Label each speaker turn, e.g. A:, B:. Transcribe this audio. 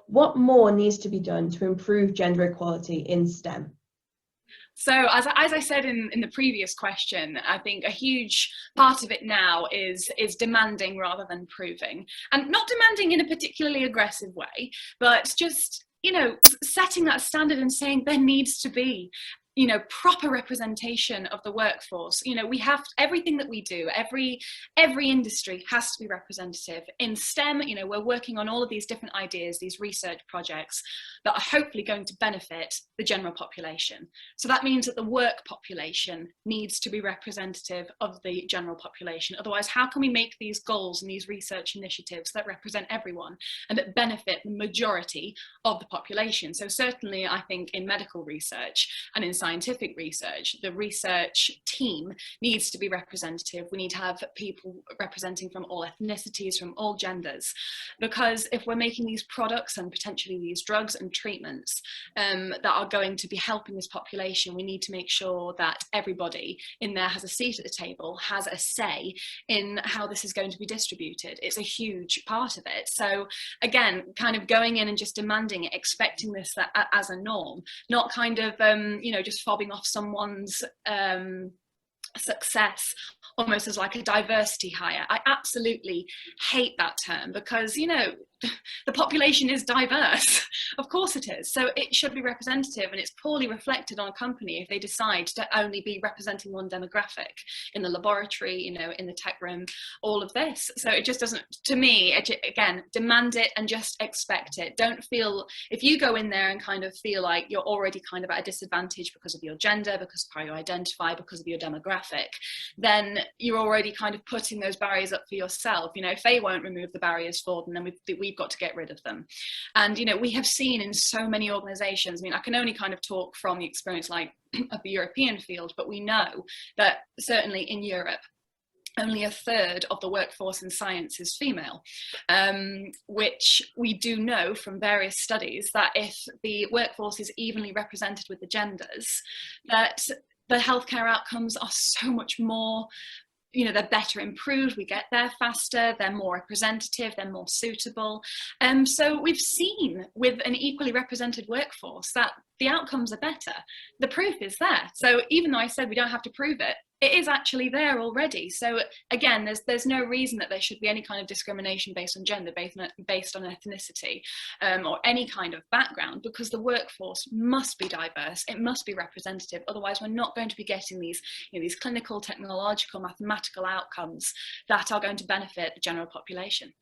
A: What more needs to be done to improve gender equality in STEM?
B: So as I said in the previous question, I think a huge part of it now is demanding rather than proving, and not demanding in a particularly aggressive way, but just, you know, setting that standard and saying there needs to be, you know, proper representation of the workforce. You know, we have everything that we do, every industry has to be representative. In STEM, you know, we're working on all of these different ideas, these research projects that are hopefully going to benefit the general population. So that means that the work population needs to be representative of the general population. Otherwise, how can we make these goals and these research initiatives that represent everyone and that benefit the majority of the population? So certainly, I think in medical research and in scientific research, the research team needs to be representative. We need to have people representing from all ethnicities, from all genders, because if we're making these products and potentially these drugs and treatments that are going to be helping this population, we need to make sure that everybody in there has a seat at the table, has a say in how this is going to be distributed. It's a huge part of it. So again, kind of going in and just demanding it, expecting this as a norm, not kind of, you know, just fobbing off someone's success almost as like a diversity hire. I absolutely hate that term because, you know, the population is diverse. Of course it is. So it should be representative, and it's poorly reflected on a company if they decide to only be representing one demographic in the laboratory, you know, in the tech room, all of this. So it just doesn't, to me, again, demand it and just expect it. Don't feel, if you go in there and kind of feel like you're already kind of at a disadvantage because of your gender, because of how you identify, because of your demographic, then you're already kind of putting those barriers up for yourself. You know, if they won't remove the barriers for them, then we've got to get rid of them. And, you know, we have seen in so many organizations, I mean, I can only kind of talk from the experience like of the European field, but we know that certainly in Europe, only a third of the workforce in science is female, which we do know from various studies that if the workforce is evenly represented with the genders, that the healthcare outcomes are so much more, you know, they're better improved, we get there faster, they're more representative, they're more suitable. So we've seen with an equally represented workforce that the outcomes are better. The proof is there. So even though I said we don't have to prove it, it is actually there already. So again, there's no reason that there should be any kind of discrimination based on gender, based on ethnicity, or any kind of background, because the workforce must be diverse, it must be representative. Otherwise, we're not going to be getting these, you know, these clinical, technological, mathematical outcomes that are going to benefit the general population.